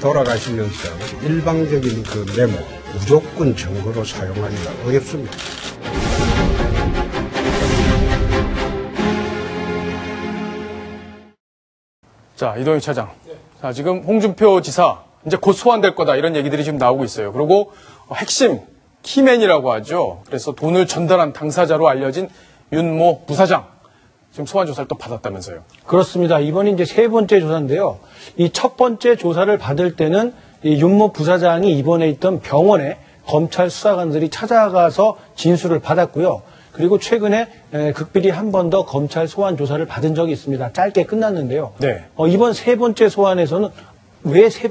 돌아가시면서 일방적인 그 메모 무조건 증거로 사용하기가 어렵습니다. 자, 이동희 차장. 자, 지금 홍준표 지사 이제 곧 소환될 거다 이런 얘기들이 지금 나오고 있어요. 그리고 핵심 키맨이라고 하죠. 그래서 돈을 전달한 당사자로 알려진 윤모 부사장 지금 소환 조사를 또 받았다면서요. 그렇습니다. 이번이 이제 세 번째 조사인데요. 이 첫 번째 조사를 받을 때는 이 윤모 부사장이 입원해 있던 병원에 검찰 수사관들이 찾아가서 진술을 받았고요. 그리고 최근에 극비리 한 번 더 검찰 소환 조사를 받은 적이 있습니다. 짧게 끝났는데요. 네. 이번 세 번째 소환에서는 왜 세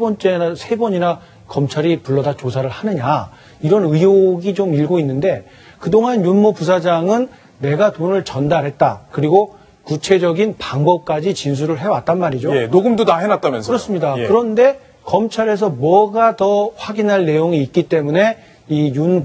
번이나 검찰이 불러다 조사를 하느냐 이런 의혹이 좀 일고 있는데 그동안 윤모 부사장은 내가 돈을 전달했다. 그리고 구체적인 방법까지 진술을 해왔단 말이죠. 예, 녹음도 다 해놨다면서요. 그렇습니다. 예. 그런데 검찰에서 뭐가 더 확인할 내용이 있기 때문에 이 윤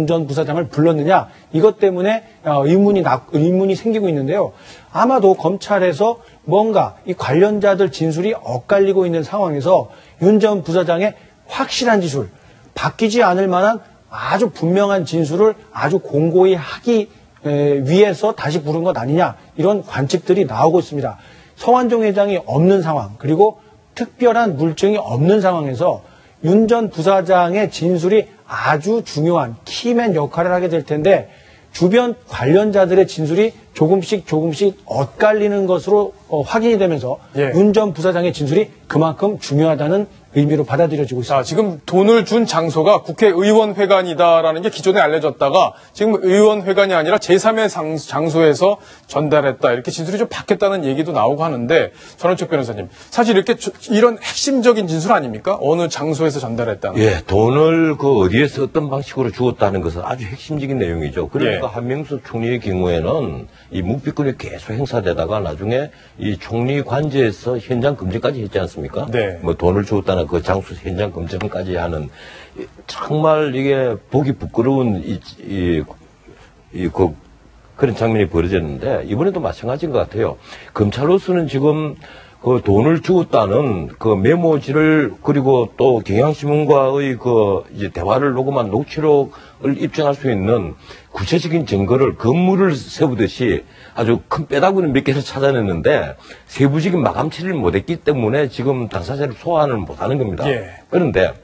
전 부사장을 불렀느냐 이것 때문에 의문이 생기고 있는데요. 아마도 검찰에서 뭔가 이 관련자들 진술이 엇갈리고 있는 상황에서 윤 전 부사장의 확실한 진술, 바뀌지 않을 만한 아주 분명한 진술을 아주 공고히 하기 위해서 다시 부른 것 아니냐 이런 관측들이 나오고 있습니다. 성완종 회장이 없는 상황 그리고 특별한 물증이 없는 상황에서 윤 전 부사장의 진술이 아주 중요한 키맨 역할을 하게 될 텐데 주변 관련자들의 진술이 조금씩 엇갈리는 것으로 확인이 되면서 예. 윤 전 부사장의 진술이 그만큼 중요하다는 의미로 받아들여지고 있습니다. 자, 지금 돈을 준 장소가 국회의원회관이다라는 게 기존에 알려졌다가 지금 의원회관이 아니라 제3의 장소에서 전달했다. 이렇게 진술이 좀 바뀌었다는 얘기도 나오고 하는데 전원책 변호사님, 사실 이렇게 이런 핵심적인 진술 아닙니까? 어느 장소에서 전달했다는. 예, 돈을 어디에서 어떤 방식으로 주었다는 것은 아주 핵심적인 내용이죠. 그러니까 예. 한명숙 총리의 경우에는 이 묵비권이 계속 행사되다가 나중에 이 총리 관저에서 현장 검증까지 했지 않습니까? 네. 뭐 돈을 주었다는 그 장소 현장 검증까지 하는 정말 이게 보기 부끄러운 그런 장면이 벌어졌는데 이번에도 마찬가지인 것 같아요. 검찰로서는 지금 그 돈을 주었다는 그 메모지를 그리고 또 경향신문과의 이제 대화를 녹음한 녹취록을 입증할 수 있는 구체적인 증거를 건물을 세우듯이 아주 큰 뼈다구는 몇 개를 찾아냈는데 세부적인 마감 처리를 못했기 때문에 지금 당사자를 소환을 못하는 겁니다. 예. 그런데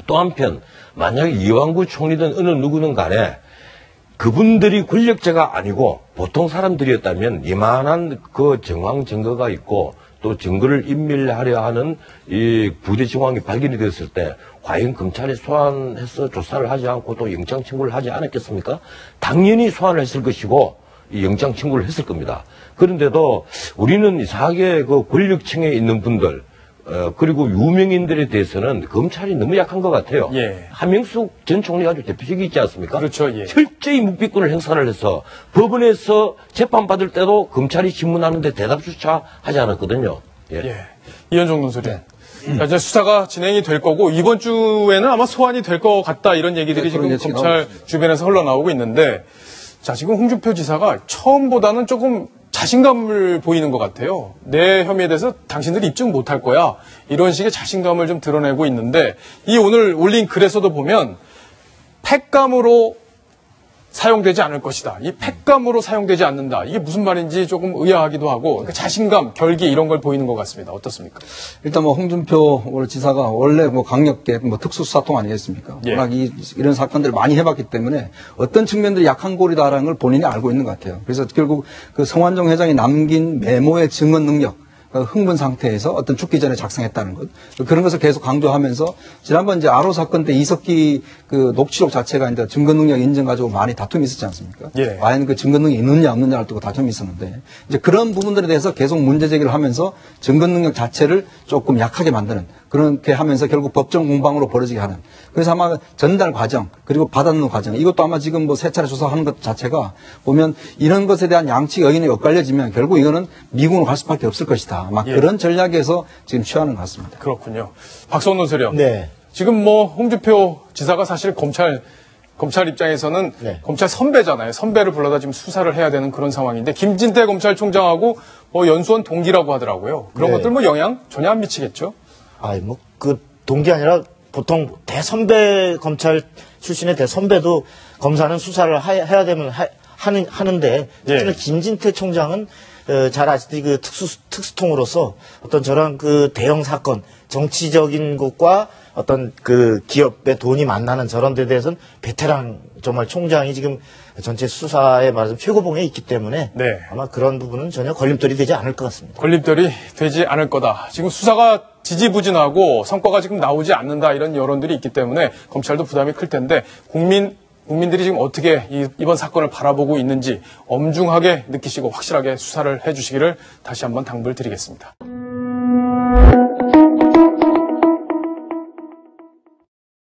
또 한편 만약에 이완구 총리든 어느 누구든 간에 그분들이 권력자가 아니고 보통 사람들이었다면 이만한 그 정황 증거가 있고 또 증거를 인멸하려 하는 이 부대 정황이 발견이 됐을 때 과연 검찰이 소환해서 조사를 하지 않고 또 영장 청구를 하지 않았겠습니까? 당연히 소환을 했을 것이고 이 영장 청구를 했을 겁니다. 그런데도 우리는 이상하게 그 권력층에 있는 분들 그리고 유명인들에 대해서는 검찰이 너무 약한 것 같아요. 예. 한명숙 전 총리가 아주 대표적이 있지 않습니까? 그렇죠. 예. 철저히 묵비권을 행사를 해서 법원에서 재판받을 때도 검찰이 신문하는데 대답조차 하지 않았거든요. 예. 예. 이현종 논설위. 자, 이제 수사가 진행이 될 거고 이번 주에는 아마 소환이 될 것 같다 이런 얘기들이 지금 검찰 주변에서 흘러나오고 있는데 자, 지금 홍준표 지사가 처음보다는 조금 자신감을 보이는 것 같아요. 내 혐의에 대해서 당신들이 입증 못할 거야. 이런 식의 자신감을 좀 드러내고 있는데 이 오늘 올린 글에서도 보면 팩감으로 사용되지 않을 것이다. 이 팩감으로 사용되지 않는다. 이게 무슨 말인지 조금 의아하기도 하고 그러니까 자신감, 결기 이런 걸 보이는 것 같습니다. 어떻습니까? 일단 홍준표 지사가 원래 강력계 특수수사통 아니겠습니까? 예. 워낙 이런 사건들을 많이 해봤기 때문에 어떤 측면들이 약한 골이다라는 걸 본인이 알고 있는 것 같아요. 그래서 결국 그 성완종 회장이 남긴 메모의 증언 능력, 흥분 상태에서 어떤 죽기 전에 작성했다는 것. 그런 것을 계속 강조하면서 지난번 이제 아로 사건 때 이석기 그 녹취록 자체가 이제 증거 능력 인정 가지고 많이 다툼이 있었지 않습니까? 예. 과연 그 증거 능력이 있느냐 없느냐를 두고 다툼이 있었는데 이제 그런 부분들에 대해서 계속 문제 제기를 하면서 증거 능력 자체를 조금 약하게 만드는 그렇게 하면서 결국 법정 공방으로 벌어지게 하는. 그래서 아마 전달 과정 그리고 받아놓는 과정 이것도 아마 지금 세 차례 조사하는 것 자체가 보면 이런 것에 대한 양측 의견이 엇갈려지면 결국 이거는 미국으로 갈 수밖에 없을 것이다. 아마 예. 그런 전략에서 지금 취하는 것 같습니다. 그렇군요. 박성원 논설위원. 네. 지금 홍준표 지사가 사실 검찰 입장에서는 네. 검찰 선배잖아요. 선배를 불러다 지금 수사를 해야 되는 그런 상황인데 김진태 검찰총장하고 연수원 동기라고 하더라고요. 그런 네. 것들 영향 전혀 안 미치겠죠? 뭐 그 동기 아니라 보통 대선배 검찰 출신의 대선배도 검사는 수사를 해야 되면 하는데 특히나 김진태 총장은 잘 아시듯이 그 특수통으로서 어떤 저런 그 대형 사건 정치적인 것과 어떤 그 기업의 돈이 만나는 저런 데 대해서는 베테랑 정말 총장이 지금 전체 수사에 말하자면 최고봉에 있기 때문에 네. 아마 그런 부분은 전혀 걸림돌이 되지 않을 것 같습니다. 걸림돌이 되지 않을 거다. 지금 수사가 지지부진하고 성과가 지금 나오지 않는다 이런 여론들이 있기 때문에 검찰도 부담이 클 텐데 국민들이 지금 어떻게 이번 사건을 바라보고 있는지 엄중하게 느끼시고 확실하게 수사를 해주시기를 다시 한번 당부를 드리겠습니다.